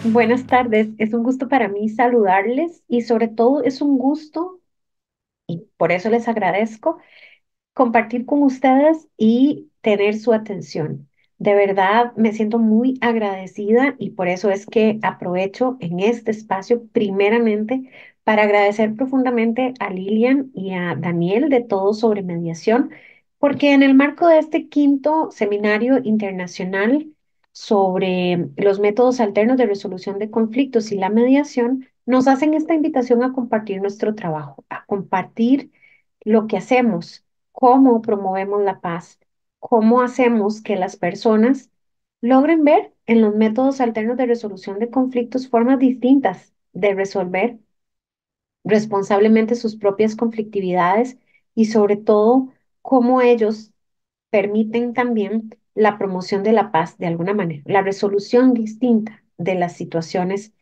Buenas tardes, es un gusto para mí saludarles y sobre todo es un gusto, y por eso les agradezco, compartir con ustedes y tener su atención. De verdad me siento muy agradecida y por eso es que aprovecho en este espacio primeramente para agradecer profundamente a Lilian y a Daniel de Todo sobre Mediación, porque en el marco de este quinto seminario internacional sobre los métodos alternos de resolución de conflictos y la mediación, nos hacen esta invitación a compartir nuestro trabajo, a compartir lo que hacemos, cómo promovemos la paz, cómo hacemos que las personas logren ver en los métodos alternos de resolución de conflictos formas distintas de resolver responsablemente sus propias conflictividades y sobre todo cómo ellos permiten también la promoción de la paz de alguna manera, la resolución distinta de las situaciones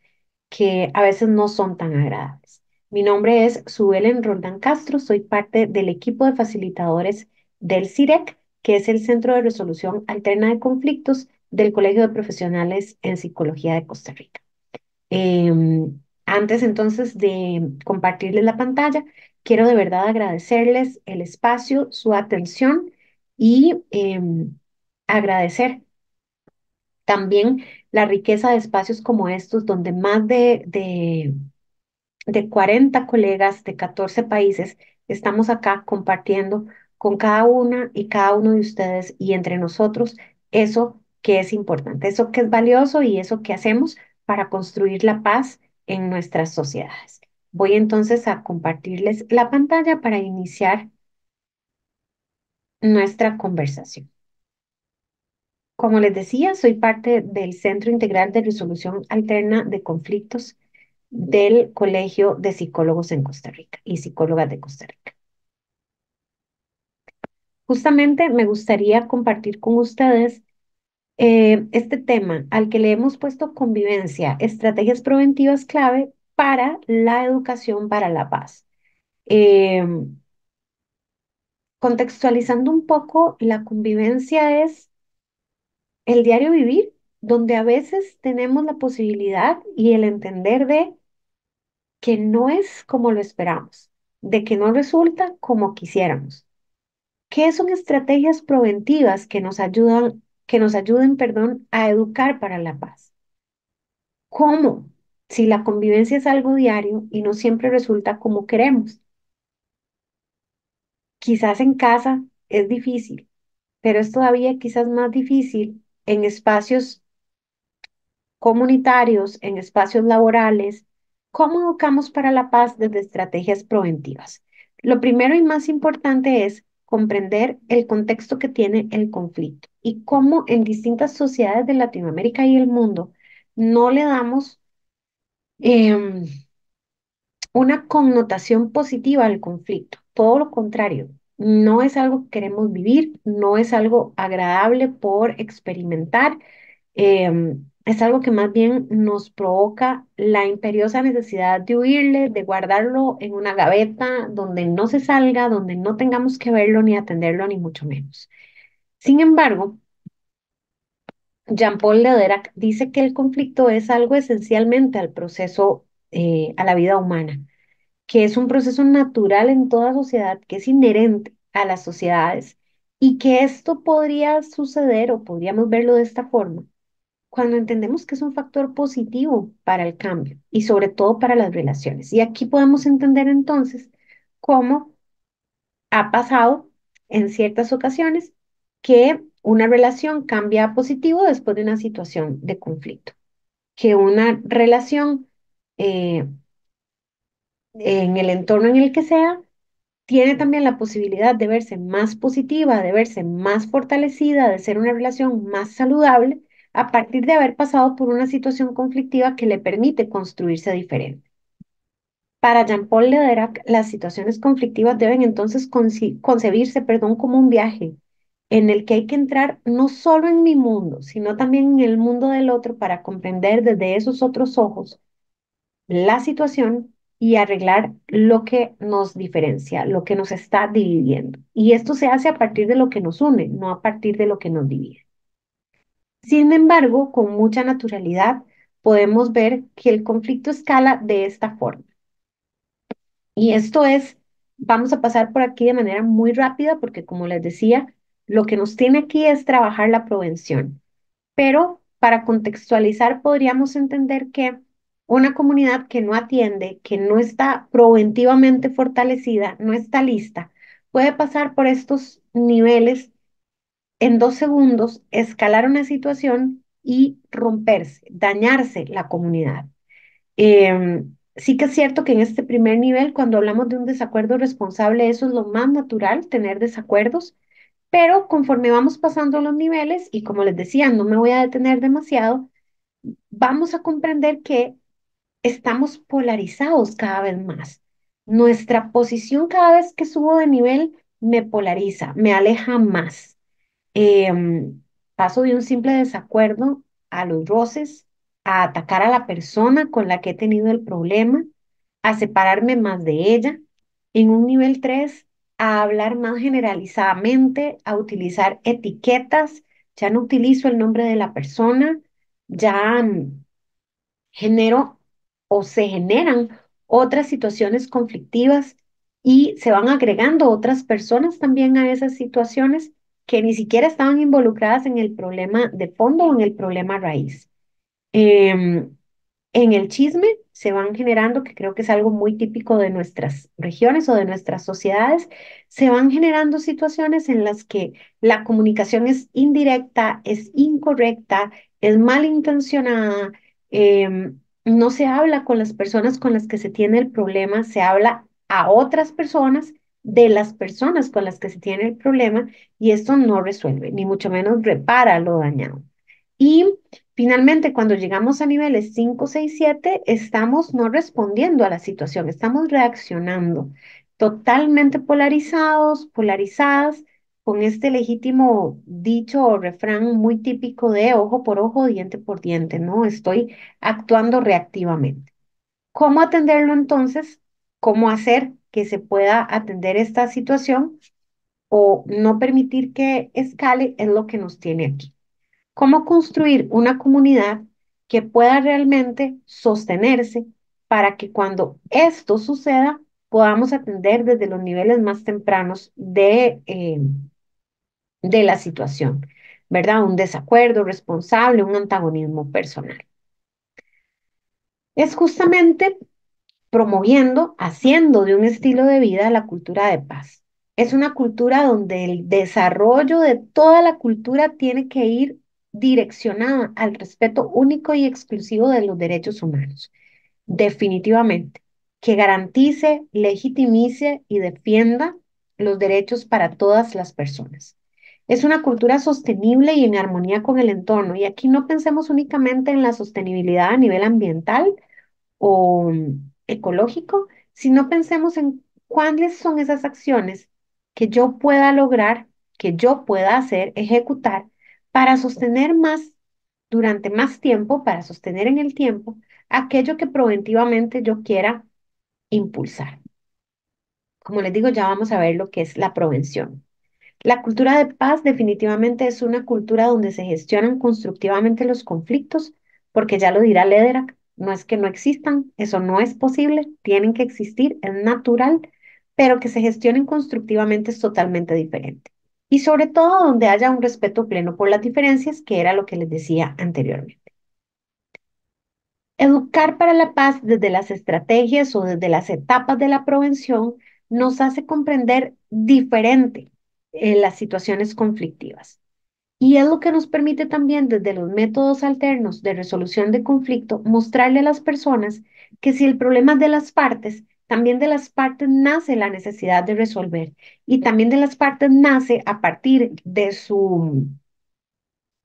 que a veces no son tan agradables. Mi nombre es Suelen Roldán Castro, soy parte del equipo de facilitadores del CIREC, que es el Centro de Resolución Alterna de Conflictos del Colegio de Profesionales en Psicología de Costa Rica. Antes entonces de compartirles la pantalla, quiero de verdad agradecerles el espacio, su atención y agradecer también la riqueza de espacios como estos, donde más de 40 colegas de 14 países estamos acá compartiendo con cada una y cada uno de ustedes y entre nosotros eso que es importante, eso que es valioso y eso que hacemos para construir la paz en nuestras sociedades. Voy entonces a compartirles la pantalla para iniciar nuestra conversación. Como les decía, soy parte del Centro Integral de Resolución Alterna de Conflictos del Colegio de Psicólogos en Costa Rica y Psicólogas de Costa Rica. Justamente me gustaría compartir con ustedes este tema al que le hemos puesto convivencia, estrategias preventivas clave para la educación para la paz. Eh, Contextualizando un poco, la convivencia es el diario vivir, donde a veces tenemos la posibilidad y el entender de que no es como lo esperamos, de que no resulta como quisiéramos. ¿Qué son estrategias preventivas que nos ayuden, perdón, a educar para la paz? ¿Cómo? Si la convivencia es algo diario y no siempre resulta como queremos. Quizás en casa es difícil, pero es todavía quizás más difícil en espacios comunitarios, en espacios laborales. ¿Cómo educamos para la paz desde estrategias preventivas? Lo primero y más importante es comprender el contexto que tiene el conflicto y cómo en distintas sociedades de Latinoamérica y el mundo no le damos em, una connotación positiva al conflicto. Todo lo contrario, no es algo que queremos vivir, no es algo agradable por experimentar, es algo que más bien nos provoca la imperiosa necesidad de huirle, de guardarlo en una gaveta donde no se salga, donde no tengamos que verlo ni atenderlo, ni mucho menos. Sin embargo, Jean-Paul Lederach dice que el conflicto es algo esencialmente al proceso, a la vida humana, que es un proceso natural en toda sociedad, que es inherente a las sociedades y que esto podría suceder o podríamos verlo de esta forma cuando entendemos que es un factor positivo para el cambio y sobre todo para las relaciones. Y aquí podemos entender entonces cómo ha pasado en ciertas ocasiones que una relación cambia a positivo después de una situación de conflicto, que una relación eh, en el entorno en el que sea tiene también la posibilidad de verse más positiva, de verse más fortalecida, de ser una relación más saludable a partir de haber pasado por una situación conflictiva que le permite construirse diferente. Para Jean-Paul Lederach, las situaciones conflictivas deben entonces concebirse, perdón, como un viaje en el que hay que entrar no solo en mi mundo, sino también en el mundo del otro para comprender desde esos otros ojos la situación y arreglar lo que nos diferencia, lo que nos está dividiendo. Y esto se hace a partir de lo que nos une, no a partir de lo que nos divide. Sin embargo, con mucha naturalidad podemos ver que el conflicto escala de esta forma. Y esto es, vamos a pasar por aquí de manera muy rápida porque como les decía, lo que nos tiene aquí es trabajar la prevención. Pero para contextualizar, podríamos entender que una comunidad que no atiende, que no está preventivamente fortalecida, no está lista, puede pasar por estos niveles en 2 segundos, escalar una situación y romperse, dañarse la comunidad. Sí que es cierto que en este primer nivel, cuando hablamos de un desacuerdo responsable, eso es lo más natural, tener desacuerdos, pero conforme vamos pasando los niveles, y como les decía, no me voy a detener demasiado, vamos a comprender que estamos polarizados cada vez más. Nuestra posición cada vez que subo de nivel me polariza, me aleja más. Paso de un simple desacuerdo a los roces, a atacar a la persona con la que he tenido el problema, a separarme más de ella. En un nivel 3 a hablar más generalizadamente, a utilizar etiquetas. Ya no utilizo el nombre de la persona, ya genero o se generan otras situaciones conflictivas y se van agregando otras personas también a esas situaciones que ni siquiera estaban involucradas en el problema de fondo o en el problema raíz. Em, en el chisme se van generando, que creo que es algo muy típico de nuestras regiones o de nuestras sociedades, se van generando situaciones en las que la comunicación es indirecta, es incorrecta, es malintencionada, no se habla con las personas con las que se tiene el problema, se habla a otras personas de las personas con las que se tiene el problema y esto no resuelve, ni mucho menos repara lo dañado. Y finalmente, cuando llegamos a niveles 5, 6, 7, estamos no respondiendo a la situación, estamos reaccionando totalmente polarizados, polarizadas, con este legítimo dicho o refrán muy típico de ojo por ojo, diente por diente, ¿no? Estoy actuando reactivamente. ¿Cómo atenderlo entonces? ¿Cómo hacer que se pueda atender esta situación o no permitir que escale? Es lo que nos tiene aquí. ¿Cómo construir una comunidad que pueda realmente sostenerse para que cuando esto suceda podamos atender desde los niveles más tempranos de la situación, ¿verdad? Un desacuerdo responsable, un antagonismo personal. Es justamente promoviendo, haciendo de un estilo de vida la cultura de paz. Es una cultura donde el desarrollo de toda la cultura tiene que ir direccionada al respeto único y exclusivo de los derechos humanos. Definitivamente, que garantice, legitimice y defienda los derechos para todas las personas. Es una cultura sostenible y en armonía con el entorno. Y aquí no pensemos únicamente en la sostenibilidad a nivel ambiental, o ecológico, sino pensemos en cuáles son esas acciones que yo pueda lograr, que yo pueda hacer, ejecutar para sostener más, durante más tiempo, para sostener en el tiempo aquello que preventivamente yo quiera impulsar. Como les digo, ya vamos a ver lo que es la prevención. La cultura de paz definitivamente es una cultura donde se gestionan constructivamente los conflictos, porque ya lo dirá Lederach, no es que no existan, eso no es posible, tienen que existir, es natural, pero que se gestionen constructivamente es totalmente diferente. Y sobre todo donde haya un respeto pleno por las diferencias, que era lo que les decía anteriormente. Educar para la paz desde las estrategias o desde las etapas de la prevención nos hace comprender diferente las situaciones conflictivas. Y es lo que nos permite también desde los métodos alternos de resolución de conflicto mostrarle a las personas que si el problema es de las partes, también de las partes nace la necesidad de resolver y también de las partes nace a partir de su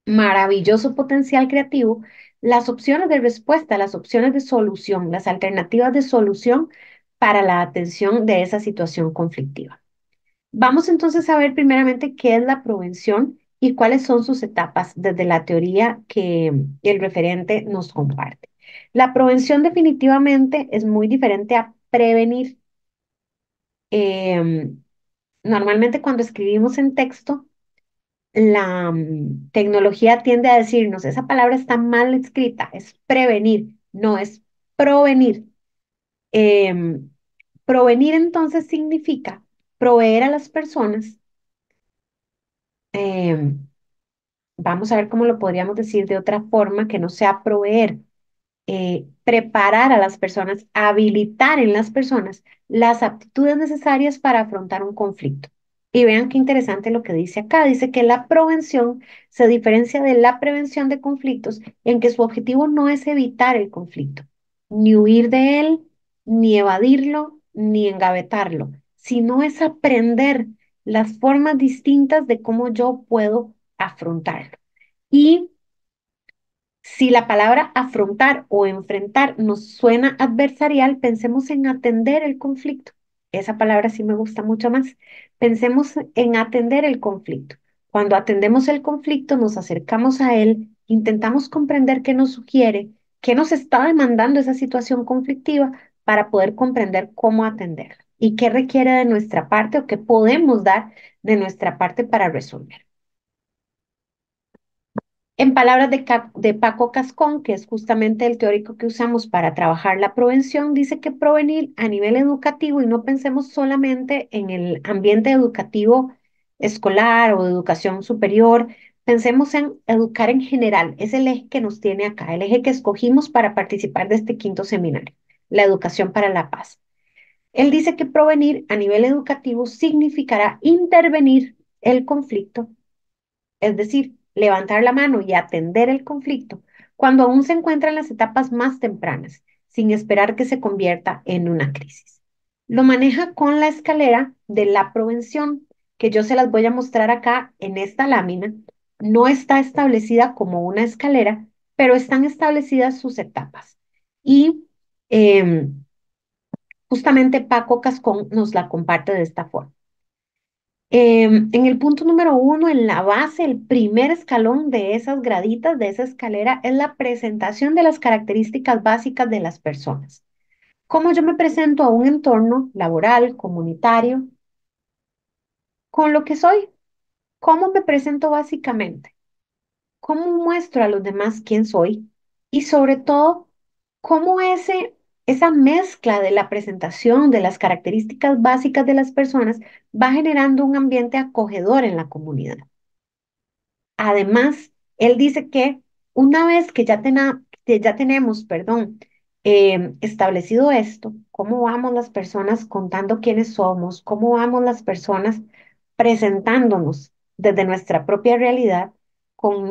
maravilloso potencial creativo, las opciones de respuesta, las opciones de solución, las alternativas de solución para la atención de esa situación conflictiva. Vamos entonces a ver primeramente qué es la prevención y cuáles son sus etapas desde la teoría que el referente nos comparte. La prevención definitivamente es muy diferente a prevenir. Normalmente cuando escribimos en texto, tecnología tiende a decirnos, esa palabra está mal escrita, es prevenir, no es provenir. Em, Provenir entonces significa proveer a las personas, em, vamos a ver cómo lo podríamos decir de otra forma que no sea proveer, preparar a las personas, habilitar en las personas las aptitudes necesarias para afrontar un conflicto. Y vean qué interesante lo que dice acá. Dice que la prevención se diferencia de la prevención de conflictos en que su objetivo no es evitar el conflicto, ni huir de él, ni evadirlo, ni engavetarlo, sino es aprender las formas distintas de cómo yo puedo afrontarlo. Y si la palabra afrontar o enfrentar nos suena adversarial, pensemos en atender el conflicto. Esa palabra sí me gusta mucho más. Pensemos en atender el conflicto. Cuando atendemos el conflicto, nos acercamos a él, intentamos comprender qué nos sugiere, qué nos está demandando esa situación conflictiva para poder comprender cómo atenderla y qué requiere de nuestra parte o qué podemos dar de nuestra parte para resolver. En palabras de Paco Cascón, que es justamente el teórico que usamos para trabajar la prevención, dice que prevenir a nivel educativo, y no pensemos solamente en el ambiente educativo escolar o de educación superior, pensemos en educar en general, es el eje que nos tiene acá, el eje que escogimos para participar de este quinto seminario, la educación para la paz. Él dice que prevenir a nivel educativo significará intervenir el conflicto, es decir, levantar la mano y atender el conflicto cuando aún se encuentra en las etapas más tempranas, sin esperar que se convierta en una crisis. Lo maneja con la escalera de la prevención, que yo se las voy a mostrar acá en esta lámina. No está establecida como una escalera, pero están establecidas sus etapas. Y eh, justamente Paco Cascón nos la comparte de esta forma. En el punto número uno, en la base, el primer escalón de esas graditas, de esa escalera, es la presentación de las características básicas de las personas. Cómo yo me presento a un entorno laboral, comunitario, con lo que soy. Cómo me presento básicamente. Cómo muestro a los demás quién soy. Y sobre todo, cómo esa mezcla de la presentación de las características básicas de las personas va generando un ambiente acogedor en la comunidad. Además, él dice que una vez que ya tenemos, perdón, establecido esto, cómo vamos las personas contando quiénes somos, cómo vamos las personas presentándonos desde nuestra propia realidad con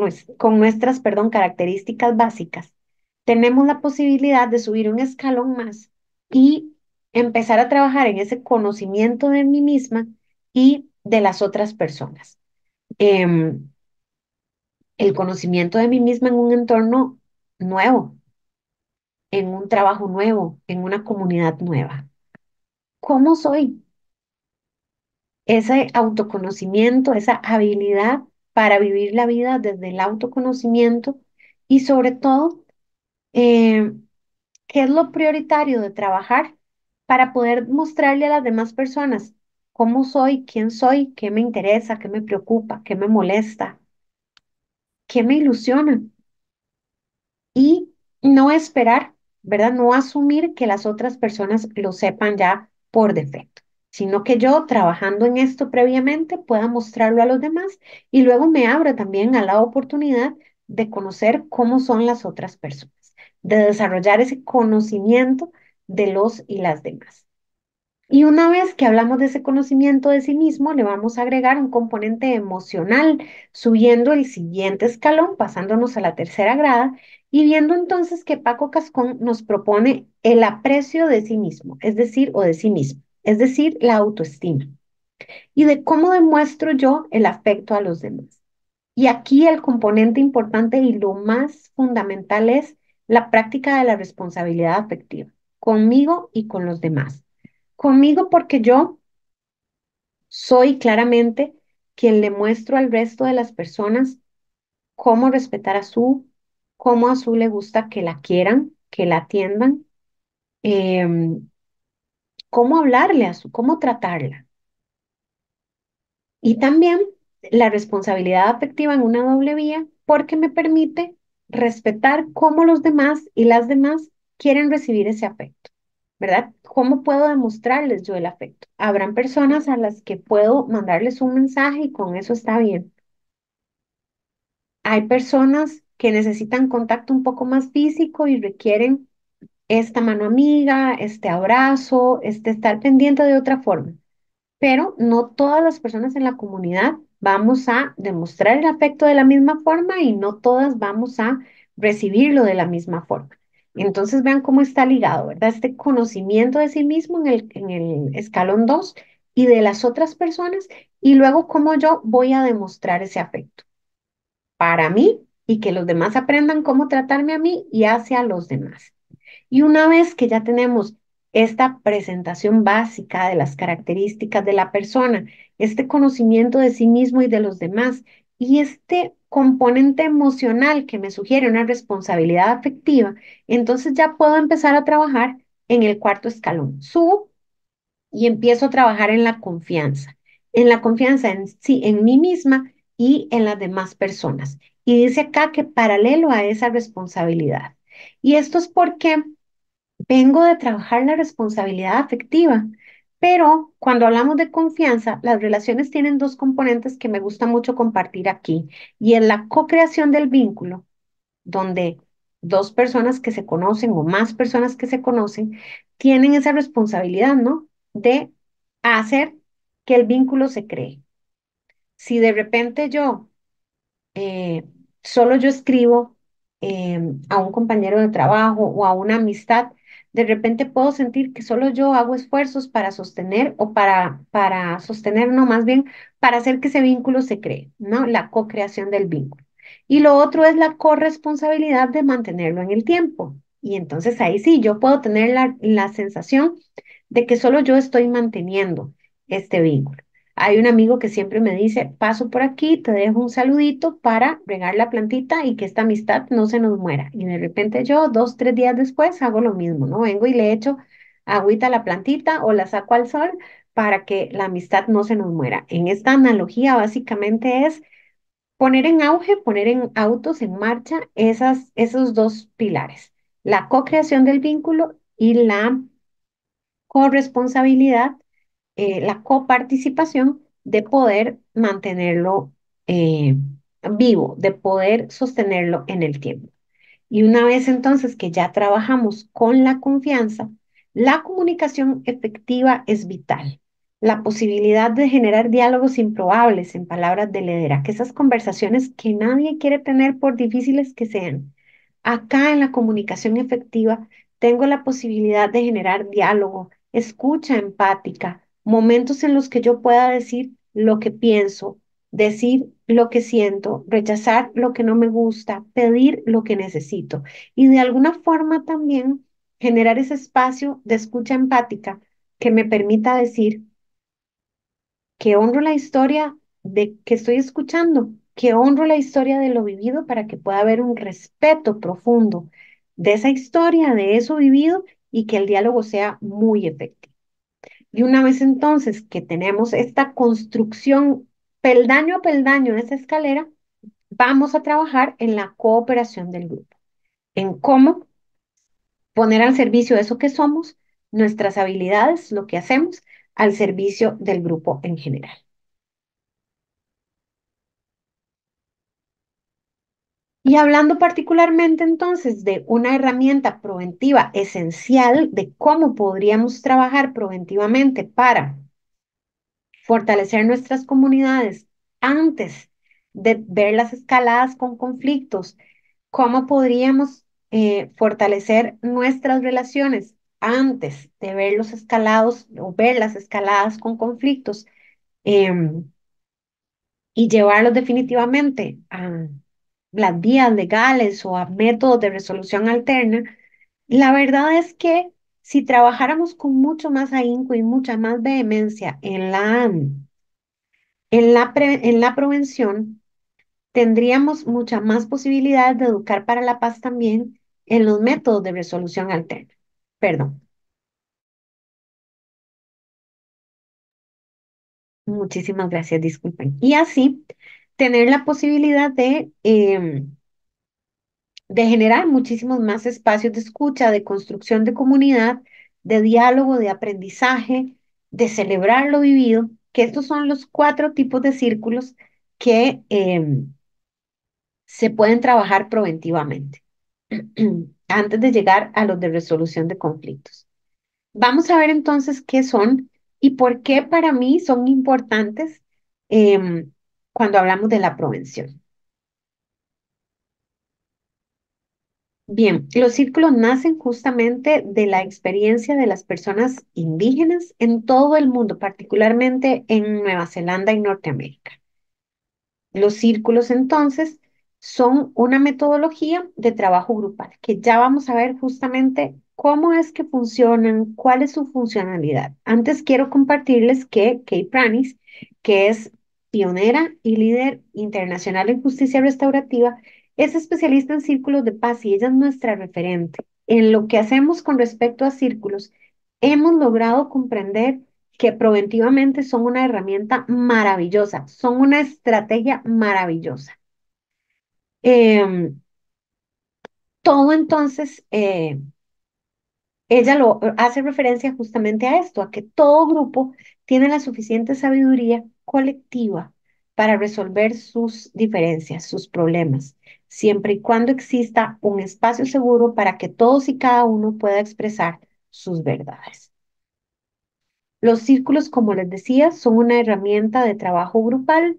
nuestras, perdón, características básicas, tenemos la posibilidad de subir un escalón más y empezar a trabajar en ese conocimiento de mí misma y de las otras personas. Em, el conocimiento de mí misma en un entorno nuevo, en un trabajo nuevo, en una comunidad nueva. ¿Cómo soy? Ese autoconocimiento, esa habilidad para vivir la vida desde el autoconocimiento y sobre todo, eh, ¿qué es lo prioritario de trabajar para poder mostrarle a las demás personas cómo soy, qué me interesa, qué me preocupa, qué me molesta, qué me ilusiona? Y no esperar, ¿verdad? No asumir que las otras personas lo sepan ya por defecto, sino que yo trabajando en esto previamente pueda mostrarlo a los demás y luego me abra también a la oportunidad de conocer cómo son las otras personas, de desarrollar ese conocimiento de los y las demás. Y una vez que hablamos de ese conocimiento de sí mismo, le vamos a agregar un componente emocional, subiendo el siguiente escalón, pasándonos a la tercera grada y viendo entonces que Paco Cascón nos propone el aprecio de sí mismo, es decir, o de sí mismo, es decir, la autoestima y de cómo demuestro yo el afecto a los demás. Y aquí el componente importante y lo más fundamental es la práctica de la responsabilidad afectiva, conmigo y con los demás. Conmigo porque yo soy claramente quien le muestro al resto de las personas cómo respetar a cómo a su le gusta que la quieran, que la atiendan, em, cómo hablarle a cómo tratarla. Y también la responsabilidad afectiva en una doble vía porque me permite respetar cómo los demás y las demás quieren recibir ese afecto, ¿verdad? ¿Cómo puedo demostrarles yo el afecto? Habrán personas a las que puedo mandarles un mensaje y con eso está bien. Hay personas que necesitan contacto un poco más físico y requieren esta mano amiga, este abrazo, este estar pendiente de otra forma. Pero no todas las personas en la comunidad vamos a demostrar el afecto de la misma forma y no todas vamos a recibirlo de la misma forma. Entonces vean cómo está ligado, ¿verdad? Este conocimiento de sí mismo en el escalón 2 y de las otras personas y luego cómo yo voy a demostrar ese afecto para mí y que los demás aprendan cómo tratarme a mí y hacia los demás. Y una vez que ya tenemos esta presentación básica de las características de la persona, este conocimiento de sí mismo y de los demás, y este componente emocional que me sugiere una responsabilidad afectiva, entonces ya puedo empezar a trabajar en el cuarto escalón. Subo y empiezo a trabajar en la confianza en sí, en mí misma y en las demás personas. Y dice acá que paralelo a esa responsabilidad. Y esto es porque vengo de trabajar la responsabilidad afectiva, pero cuando hablamos de confianza, las relaciones tienen dos componentes que me gusta mucho compartir aquí, y es la co-creación del vínculo, donde dos personas que se conocen o más personas que se conocen tienen esa responsabilidad, ¿no? De hacer que el vínculo se cree. Si de repente eh, solo yo escribo a un compañero de trabajo o a una amistad, de repente puedo sentir que solo yo hago esfuerzos para sostener o para sostener, no, más bien para hacer que ese vínculo se cree, ¿no? La co-creación del vínculo. Y lo otro es la corresponsabilidad de mantenerlo en el tiempo. Y entonces ahí sí, yo puedo tener la sensación de que solo yo estoy manteniendo este vínculo. Hay un amigo que siempre me dice, paso por aquí, te dejo un saludito para regar la plantita y que esta amistad no se nos muera. Y de repente yo, 2, 3 días después, hago lo mismo, ¿no? Vengo y le echo agüita a la plantita o la saco al sol para que la amistad no se nos muera. En esta analogía básicamente es poner en auge, poner en autos, en marcha esos dos pilares, la co-creación del vínculo y la corresponsabilidad, la coparticipación de poder mantenerlo eh, vivo, de poder sostenerlo en el tiempo. Y una vez entonces que ya trabajamos con la confianza, la comunicación efectiva es vital. La posibilidad de generar diálogos improbables, en palabras de Ledera, que esas conversaciones que nadie quiere tener por difíciles que sean. Acá en la comunicación efectiva tengo la posibilidad de generar diálogo, escucha empática, momentos en los que yo pueda decir lo que pienso, decir lo que siento, rechazar lo que no me gusta, pedir lo que necesito y de alguna forma también generar ese espacio de escucha empática que me permita decir que honro la historia de que estoy escuchando, que honro la historia de lo vivido para que pueda haber un respeto profundo de esa historia, de eso vivido y que el diálogo sea muy efectivo. Y una vez entonces que tenemos esta construcción peldaño a peldaño de esa escalera, vamos a trabajar en la cooperación del grupo, en cómo poner al servicio de eso que somos, nuestras habilidades, lo que hacemos, al servicio del grupo en general. Y hablando particularmente entonces de una herramienta preventiva esencial de cómo podríamos trabajar preventivamente para fortalecer nuestras comunidades antes de ver las escaladas con conflictos, cómo podríamos fortalecer nuestras relaciones antes de ver los escalados o ver las escaladas con conflictos em, y llevarlos definitivamente a las vías legales o a métodos de resolución alterna, la verdad es que si trabajáramos con mucho más ahínco y mucha más vehemencia en la prevención, tendríamos mucha más posibilidad de educar para la paz también en los métodos de resolución alterna. Perdón. Muchísimas gracias, disculpen. Y así tener la posibilidad de generar muchísimos más espacios de escucha, de construcción de comunidad, de diálogo, de aprendizaje, de celebrar lo vivido, que estos son los cuatro tipos de círculos que se pueden trabajar preventivamente antes de llegar a los de resolución de conflictos. Vamos a ver entonces qué son y por qué para mí son importantes em, cuando hablamos de la prevención. Bien, los círculos nacen justamente de la experiencia de las personas indígenas en todo el mundo, particularmente en Nueva Zelanda y Norteamérica. Los círculos, entonces, son una metodología de trabajo grupal, que ya vamos a ver justamente cómo es que funcionan, cuál es su funcionalidad. Antes quiero compartirles que Kay Pranis, que es pionera y líder internacional en justicia restaurativa, es especialista en círculos de paz y ella es nuestra referente. En lo que hacemos con respecto a círculos, hemos logrado comprender que preventivamente son una herramienta maravillosa, son una estrategia maravillosa. Em, todo entonces, ella lo hace referencia justamente a esto, a que todo grupo tiene la suficiente sabiduría colectiva para resolver sus diferencias, sus problemas, siempre y cuando exista un espacio seguro para que todos y cada uno pueda expresar sus verdades. Los círculos, como les decía, son una herramienta de trabajo grupal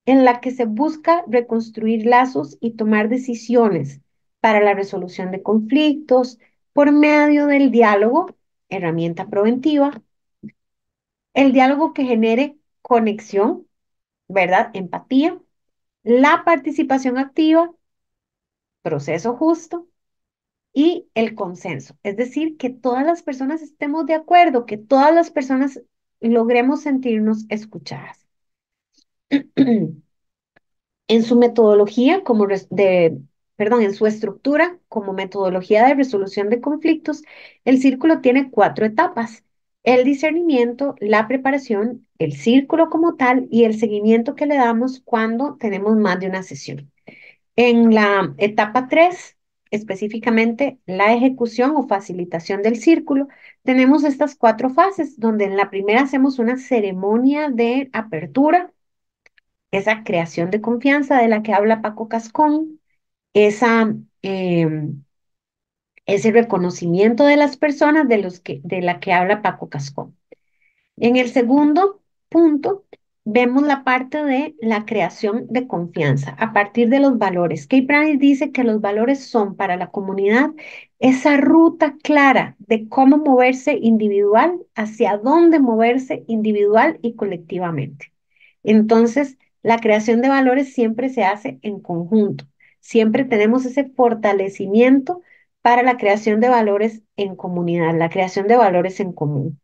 en la que se busca reconstruir lazos y tomar decisiones para la resolución de conflictos por medio del diálogo, herramienta preventiva, el diálogo que genere conexión, ¿verdad? Empatía, la participación activa, proceso justo y el consenso. Es decir, que todas las personas estemos de acuerdo, que todas las personas logremos sentirnos escuchadas. En su metodología perdón, en su estructura como metodología de resolución de conflictos, el círculo tiene cuatro etapas: el discernimiento, la preparación, el círculo como tal y el seguimiento que le damos cuando tenemos más de una sesión. En la etapa 3, específicamente la ejecución o facilitación del círculo, tenemos estas cuatro fases, donde en la primera hacemos una ceremonia de apertura, esa creación de confianza de la que habla Paco Cascón, esa, ese reconocimiento de las personas de la que habla Paco Cascón. En el segundo punto, vemos la parte de la creación de confianza a partir de los valores. Kay Price dice que los valores son para la comunidad esa ruta clara de cómo moverse individual, hacia dónde moverse individual y colectivamente. Entonces, la creación de valores siempre se hace en conjunto. Siempre tenemos ese fortalecimiento para la creación de valores en comunidad, la creación de valores en común.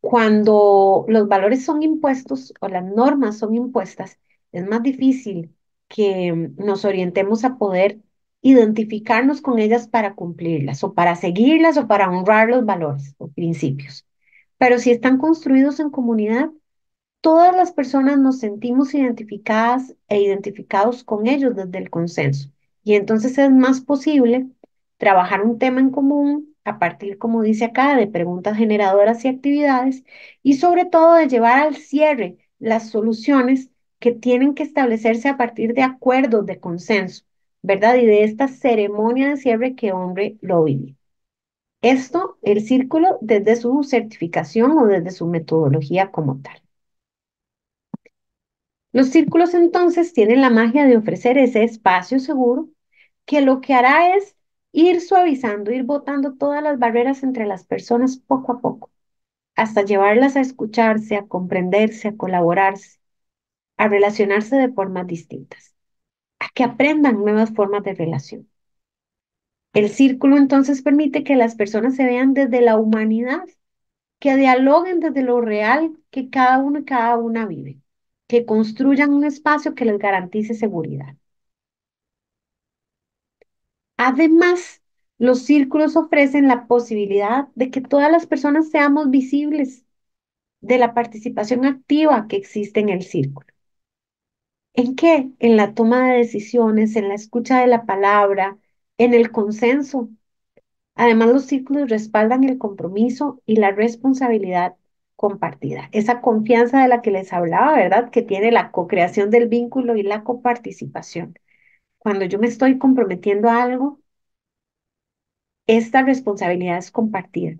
Cuando los valores son impuestos o las normas son impuestas, es más difícil que nos orientemos a poder identificarnos con ellas para cumplirlas o para seguirlas o para honrar los valores o principios. Pero si están construidos en comunidad, todas las personas nos sentimos identificadas e identificados con ellos desde el consenso. Y entonces es más posible trabajar un tema en común a partir, como dice acá, de preguntas generadoras y actividades y sobre todo de llevar al cierre las soluciones que tienen que establecerse a partir de acuerdos de consenso, ¿verdad? Y de esta ceremonia de cierre que hombre lo vive. Esto, el círculo, desde su certificación o desde su metodología como tal. Los círculos entonces tienen la magia de ofrecer ese espacio seguro que lo que hará es ir suavizando, ir botando todas las barreras entre las personas poco a poco, hasta llevarlas a escucharse, a comprenderse, a colaborarse, a relacionarse de formas distintas, a que aprendan nuevas formas de relación. El círculo entonces permite que las personas se vean desde la humanidad, que dialoguen desde lo real que cada uno y cada una vive, que construyan un espacio que les garantice seguridad. Además, los círculos ofrecen la posibilidad de que todas las personas seamos visibles, de la participación activa que existe en el círculo. ¿En qué? En la toma de decisiones, en la escucha de la palabra, en el consenso. Además, los círculos respaldan el compromiso y la responsabilidad compartida. Esa confianza de la que les hablaba, ¿verdad? Que tiene la co-creación del vínculo y la coparticipación. Cuando yo me estoy comprometiendo a algo, esta responsabilidad es compartida.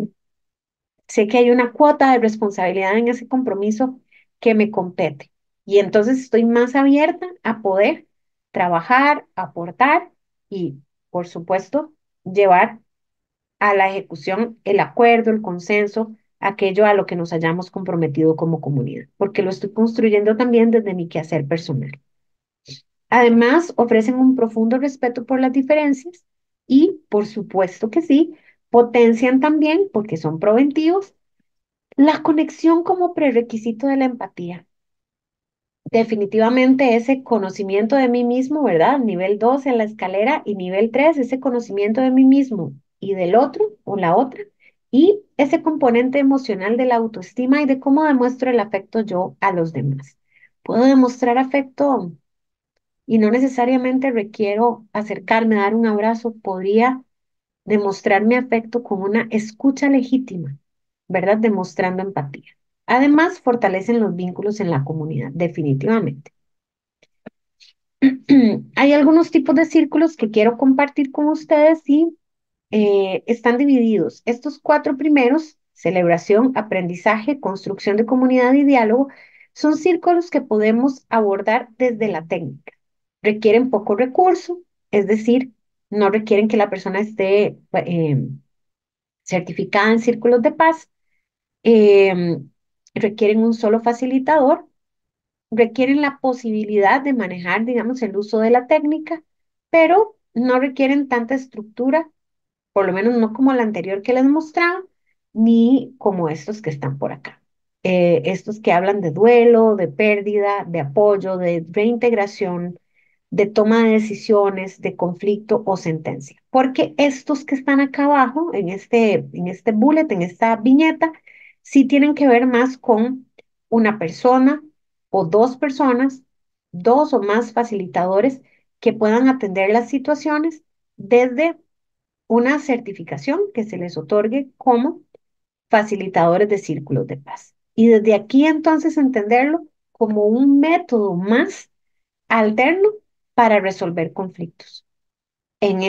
Sé que hay una cuota de responsabilidad en ese compromiso que me compete. Y entonces estoy más abierta a poder trabajar, aportar y, por supuesto, llevar a la ejecución el acuerdo, el consenso, aquello a lo que nos hayamos comprometido como comunidad, porque lo estoy construyendo también desde mi quehacer personal. Además, ofrecen un profundo respeto por las diferencias y, por supuesto que sí, potencian también, porque son preventivos, la conexión como prerequisito de la empatía. Definitivamente ese conocimiento de mí mismo, ¿verdad? Nivel 2 en la escalera y nivel 3 ese conocimiento de mí mismo y del otro o la otra. Y ese componente emocional de la autoestima y de cómo demuestro el afecto yo a los demás. Puedo demostrar afecto y no necesariamente requiero acercarme, dar un abrazo. Podría demostrar mi afecto con una escucha legítima, ¿verdad? Demostrando empatía. Además, fortalecen los vínculos en la comunidad, definitivamente. Hay algunos tipos de círculos que quiero compartir con ustedes y están divididos. Estos cuatro primeros, celebración, aprendizaje, construcción de comunidad y diálogo, son círculos que podemos abordar desde la técnica. Requieren poco recurso, es decir, no requieren que la persona esté certificada en círculos de paz, em, requieren un solo facilitador, requieren la posibilidad de manejar, digamos, el uso de la técnica, pero no requieren tanta estructura, por lo menos no como la anterior que les mostraba, ni como estos que están por acá. Estos que hablan de duelo, de pérdida, de apoyo, de reintegración, de toma de decisiones, de conflicto o sentencia. Porque estos que están acá abajo, en este bullet, en esta viñeta, sí tienen que ver más con una persona o dos personas, dos o más facilitadores que puedan atender las situaciones desde una certificación que se les otorgue como facilitadores de círculos de paz. Y desde aquí entonces entenderlo como un método más alterno para resolver conflictos en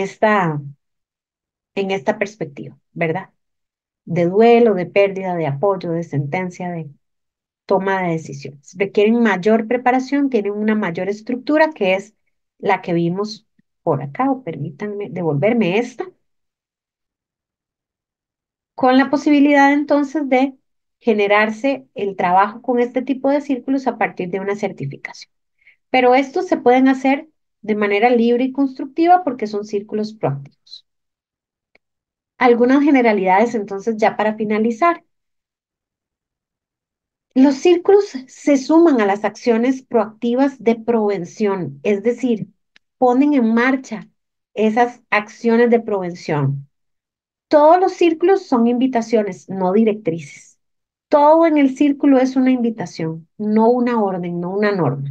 en esta perspectiva, ¿verdad? De duelo, de pérdida, de apoyo, de sentencia, de toma de decisiones. Requieren mayor preparación, tienen una mayor estructura que es la que vimos por acá, o permítanme devolverme esta, con la posibilidad entonces de generarse el trabajo con este tipo de círculos a partir de una certificación. Pero estos se pueden hacer de manera libre y constructiva porque son círculos proactivos. Algunas generalidades entonces ya para finalizar. Los círculos se suman a las acciones proactivas de prevención, es decir, ponen en marcha esas acciones de prevención. Todos los círculos son invitaciones, no directrices. Todo en el círculo es una invitación, no una orden, no una norma.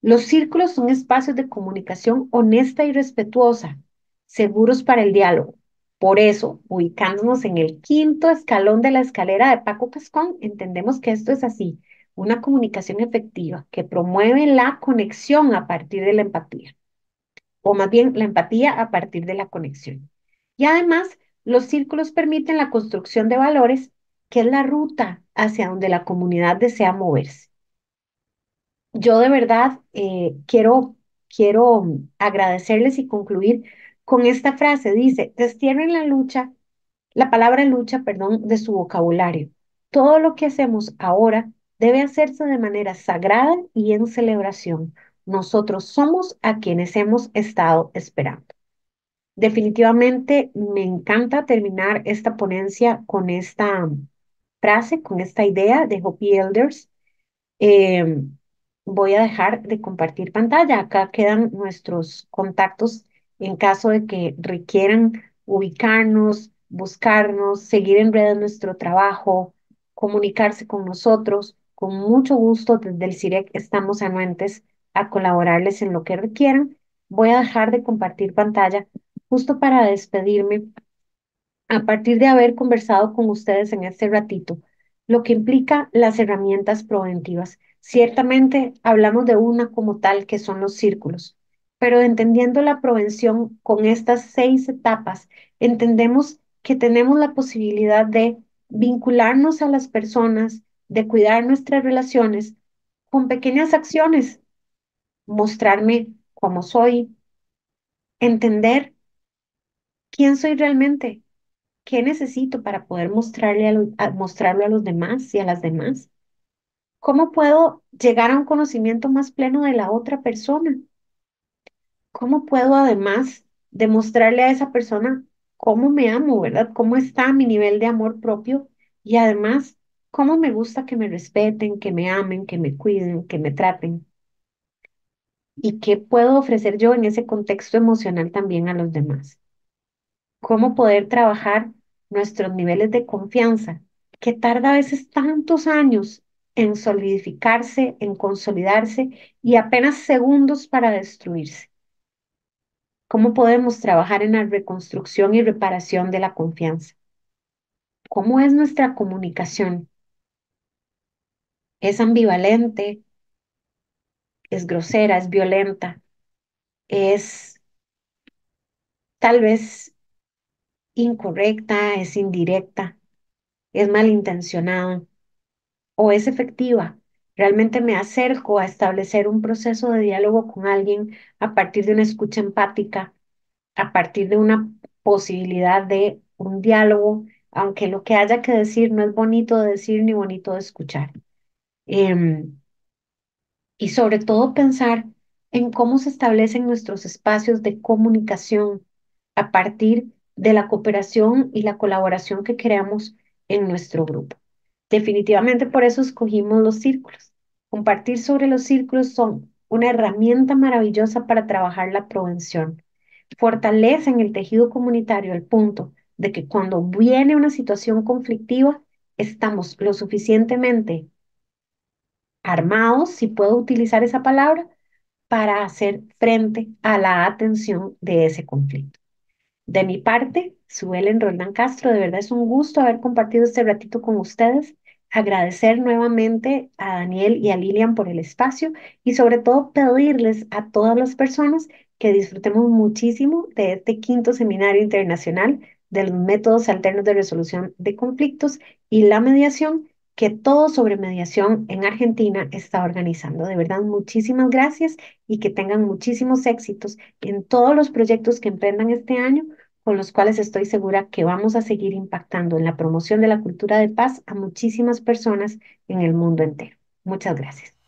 Los círculos son espacios de comunicación honesta y respetuosa, seguros para el diálogo. Por eso, ubicándonos en el quinto escalón de la escalera de Paco Cascón, entendemos que esto es así, una comunicación efectiva que promueve la conexión a partir de la empatía, o más bien la empatía a partir de la conexión. Y además, los círculos permiten la construcción de valores, que es la ruta hacia donde la comunidad desea moverse. Yo de verdad quiero agradecerles y concluir con esta frase. Dice, destierren la lucha, la palabra lucha, perdón, de su vocabulario. Todo lo que hacemos ahora debe hacerse de manera sagrada y en celebración. Nosotros somos a quienes hemos estado esperando. Definitivamente me encanta terminar esta ponencia con esta frase, con esta idea de Hopi Elders. Eh, Voy a dejar de compartir pantalla. Acá quedan nuestros contactos en caso de que requieran ubicarnos, buscarnos, seguir en redes nuestro trabajo. comunicarse con nosotros. Con mucho gusto, desde el CIREC estamos anuentes a colaborarles en lo que requieran. Voy a dejar de compartir pantalla justo para despedirme a partir de haber conversado con ustedes en este ratito, lo que implica las herramientas preventivas. Ciertamente hablamos de una como tal, que son los círculos, pero entendiendo la prevención con estas 6 etapas, entendemos que tenemos la posibilidad de vincularnos a las personas, de cuidar nuestras relaciones con pequeñas acciones, mostrarme cómo soy, entender quién soy realmente. ¿Qué necesito para poder mostrarlo a los demás y a las demás? ¿Cómo puedo llegar a un conocimiento más pleno de la otra persona? ¿Cómo puedo además demostrarle a esa persona cómo me amo, ¿verdad? ¿Cómo está mi nivel de amor propio? Y además, ¿cómo me gusta que me respeten, que me amen, que me cuiden, que me traten? ¿Y qué puedo ofrecer yo en ese contexto emocional también a los demás? Cómo poder trabajar nuestros niveles de confianza, que tarda a veces tantos años en solidificarse, en consolidarse y apenas segundos para destruirse. Cómo podemos trabajar en la reconstrucción y reparación de la confianza. Cómo es nuestra comunicación. Es ambivalente, es grosera, es violenta, es tal vez incorrecta, es indirecta, es malintencionada o es efectiva. Realmente me acerco a establecer un proceso de diálogo con alguien a partir de una escucha empática, a partir de una posibilidad de un diálogo, aunque lo que haya que decir no es bonito de decir ni bonito de escuchar. Em, y sobre todo pensar en cómo se establecen nuestros espacios de comunicación a partir de la cooperación y la colaboración que creamos en nuestro grupo. Definitivamente por eso escogimos los círculos. Compartir sobre los círculos son una herramienta maravillosa para trabajar la prevención. Fortalecen el tejido comunitario al punto de que cuando viene una situación conflictiva, estamos lo suficientemente armados, si puedo utilizar esa palabra, para hacer frente a la atención de ese conflicto. De mi parte, Suelen Roldán Castro, de verdad es un gusto haber compartido este ratito con ustedes. Agradecer nuevamente a Daniel y a Lilian por el espacio y sobre todo pedirles a todas las personas que disfrutemos muchísimo de este quinto seminario internacional de los métodos alternos de resolución de conflictos y la mediación que Todo sobre Mediación en Argentina está organizando. De verdad, muchísimas gracias y que tengan muchísimos éxitos en todos los proyectos que emprendan este año, con los cuales estoy segura que vamos a seguir impactando en la promoción de la cultura de paz a muchísimas personas en el mundo entero. Muchas gracias.